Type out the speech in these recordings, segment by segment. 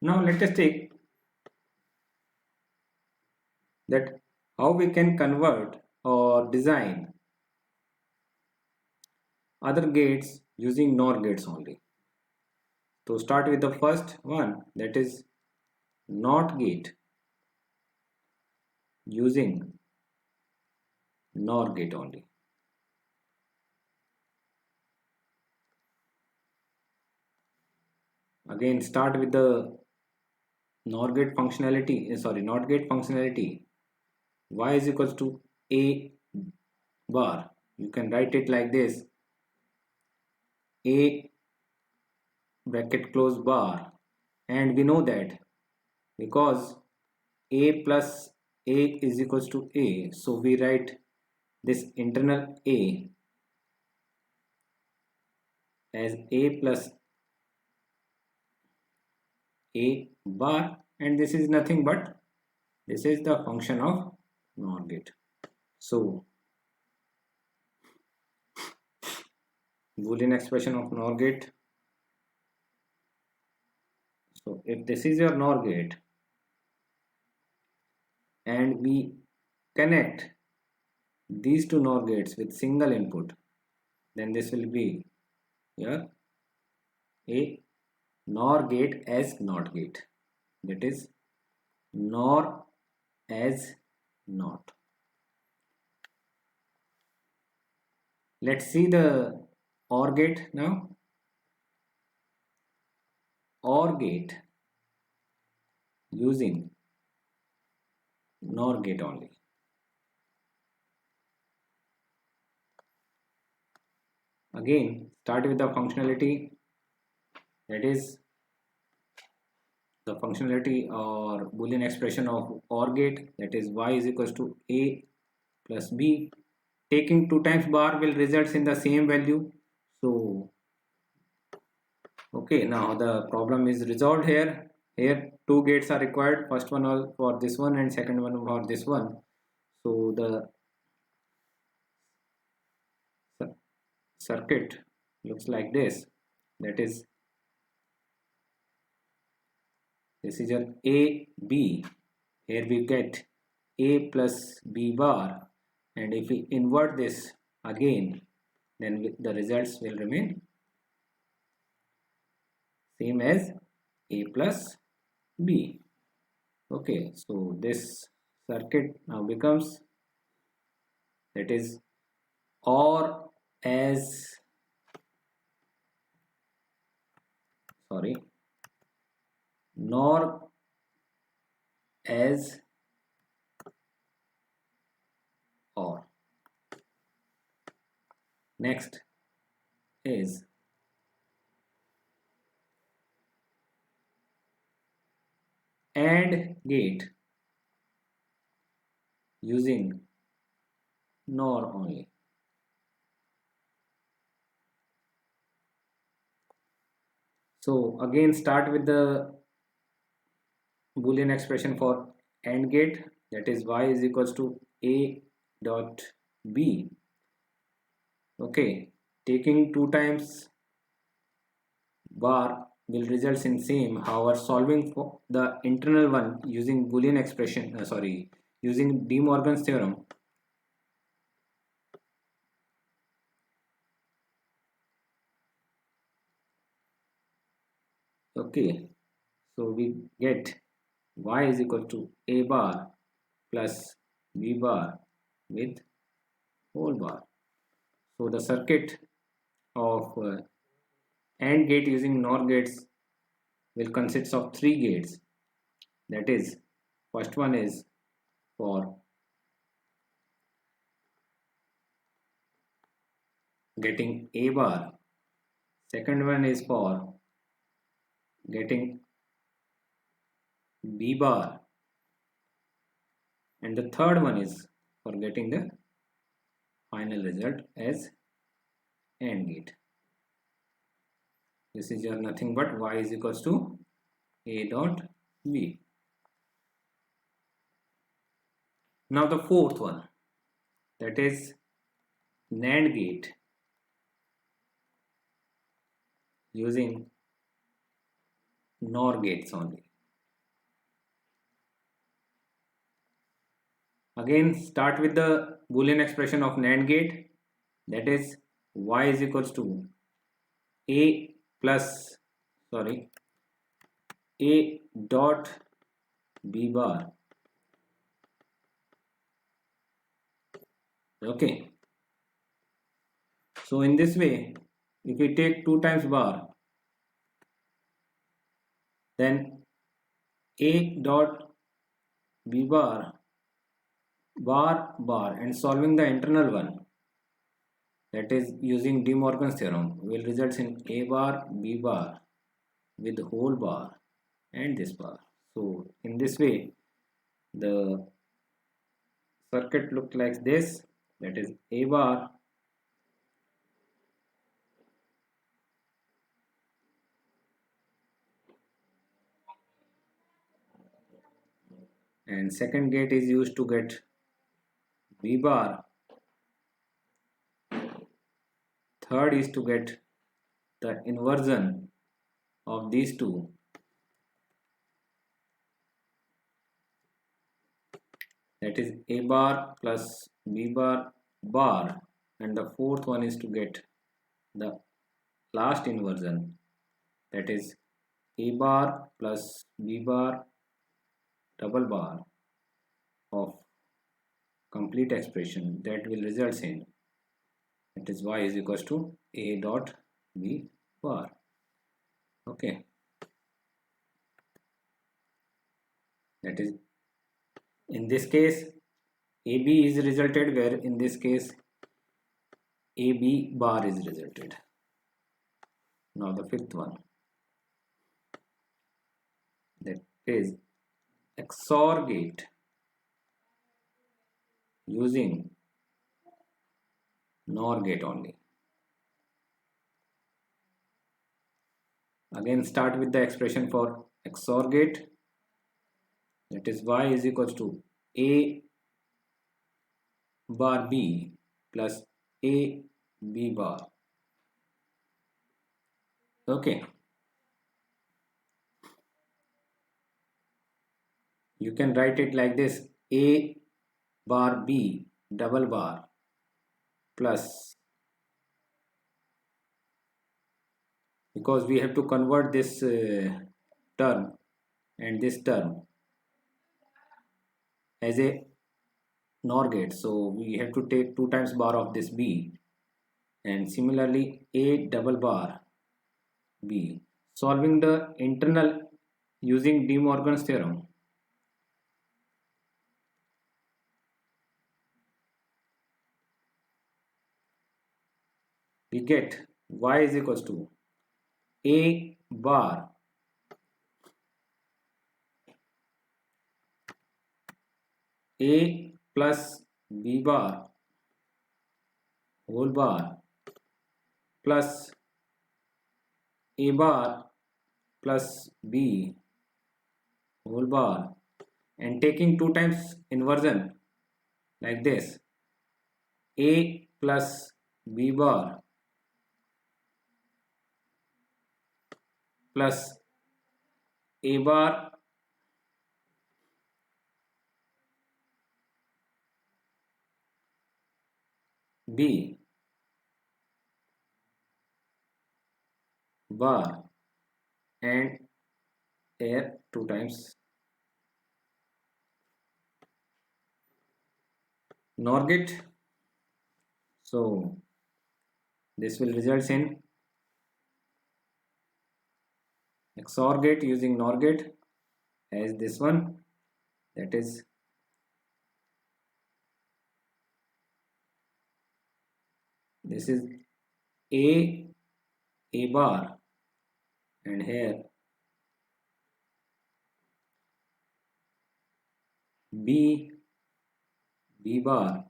Now let us take that how we can convert or design other gates using NOR gates only. To start with the first one, that is NOT gate using NOR gate only. Again, start with the NOR gate functionality, NOT gate functionality. Y is equals to A bar. You can write it like this: A bracket close bar, and we know that because A plus A is equals to A, so we write this internal A as A plus A bar, and this is nothing but this is the function of NOR gate. So Boolean expression of NOR gate. So if this is your NOR gate and we connect these two NOR gates with single input, then this will be here a NOR gate as NOT gate, that is NOR as NOT. Let's see the OR gate now. OR gate using NOR gate only. Again, start with the functionality, that is the functionality or Boolean expression of OR gate, that is y is equals to A plus B. Taking 2 times bar will result in the same value. So okay, now the problem is resolved here. Here 2 gates are required, first one for this one and second one for this one. So the circuit looks like this, that is this is your A B. Here we get A plus B bar, and if we invert this again, then the results will remain same as A plus B. Okay, so this circuit now becomes, that is OR as NOR as OR. Next is AND gate using NOR only. So again, start with the Boolean expression for AND gate, that is y is equals to A dot B. Okay, taking 2 times bar will result in same. However, solving for the internal one using Boolean expression, using De Morgan's theorem, okay, so we get y is equal to A bar plus B bar with whole bar. So the circuit of AND gate using NOR gates will consist of 3 gates. That is, first one is for getting A bar, second one is for getting B bar, and the third one is for getting the final result as AND gate. This is your nothing but y is equals to A dot B. Now the fourth one, that is NAND gate using NOR gates only. Again start with the Boolean expression of NAND gate, that is y is equals to a plus sorry a dot b bar. Okay, so in this way, if we take 2 times bar, then a dot b bar bar and solving the internal one, that is using De Morgan's theorem, will result in a bar b bar with whole bar and this bar. So in this way the circuit looks like this, that is a bar and second gate is used to get b bar, third is to get the inversion of these two, that is a bar plus b bar, and the fourth one is to get the last inversion, that is a bar plus b bar double bar of complete expression, that will result in, that is y is equals to a dot b bar. Okay, that is, in this case AB is resulted, where in this case AB bar is resulted. Now the fifth one, that is XOR gate using NOR gate only. Again start with the expression for XOR gate, that is y is equals to a bar b plus a b bar. Okay, you can write it like this: a bar b double bar plus, because we have to convert this term and this term as a NOR gate, so we have to take 2 times bar of this b, and similarly a double bar b, solving the internal using De Morgan's theorem. We get y is equals to a bar a plus b bar whole bar plus a bar plus b whole bar, and taking 2 times inversion like this: a plus b bar plus a bar b bar, and here 2 times NOR gate. So this will result in XOR gate using NOR gate as this one, that is this is a bar, and here b bar.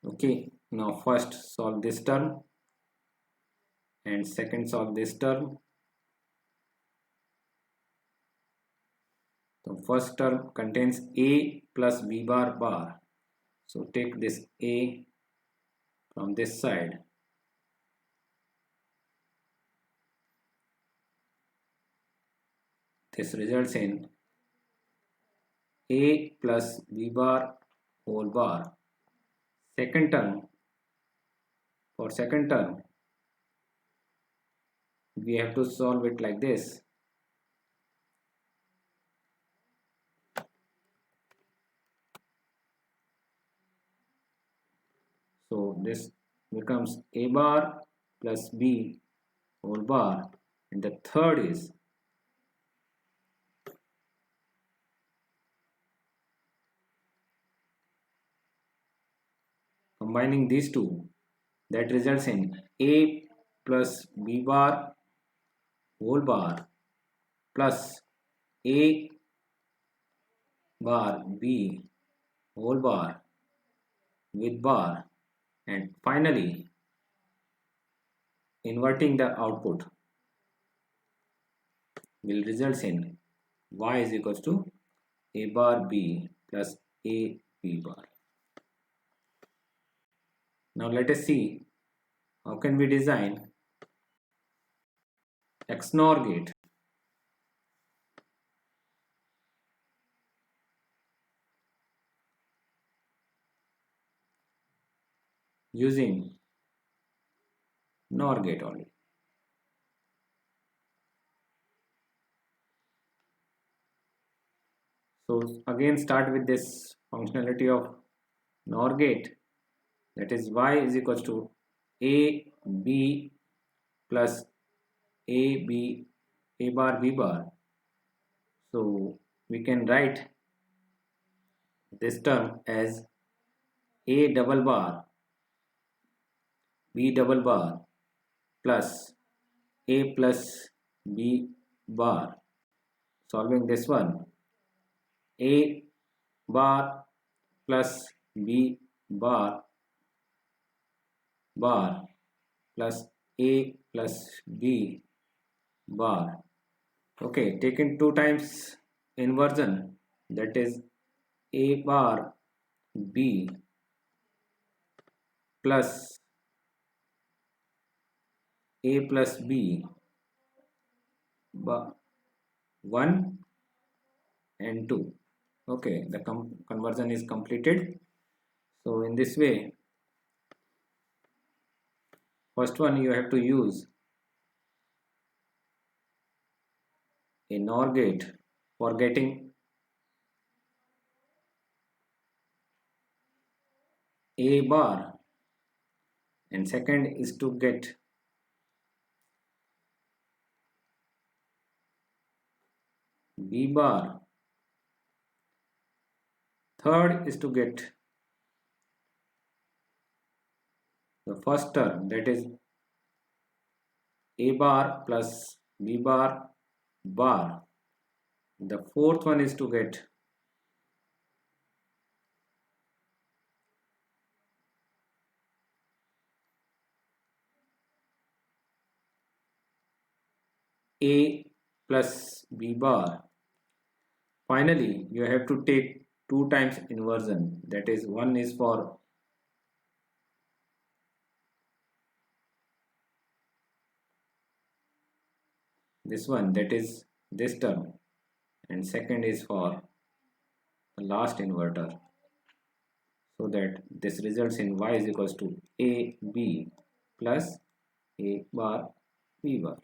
Okay, now first solve this term and second solve this term. The first term contains a plus b bar, so take this a from this side, this results in a plus b bar whole bar. Second term, for second term, we have to solve it like this. So this becomes a bar plus b whole bar, and the third is combining these two, that results in a plus b bar whole bar plus a bar b whole bar with bar, and finally inverting the output will result in y is equals to a bar b plus a b bar. Now let us see how can we design XNOR gate. Using NOR gate only. So again start with this functionality of NOR gate, that is y is equals to a b plus a bar b bar. So we can write this term as a double bar b double bar plus a plus b bar. Solving this one, a bar plus b bar plus a plus b bar. Okay, taken two times inversion, that is a bar b plus a plus b bar 1 and 2. Okay, the conversion is completed. So in this way, first one you have to use a NOR gate for getting a bar, and second is to get b bar, third is to get the first term, that is a bar plus b bar bar. The fourth one is to get a plus b bar. Finally, you have to take two times inversion, that is one is for this one, that is this term, and second is for the last inverter, so that this results in y is equals to a b plus a bar b bar.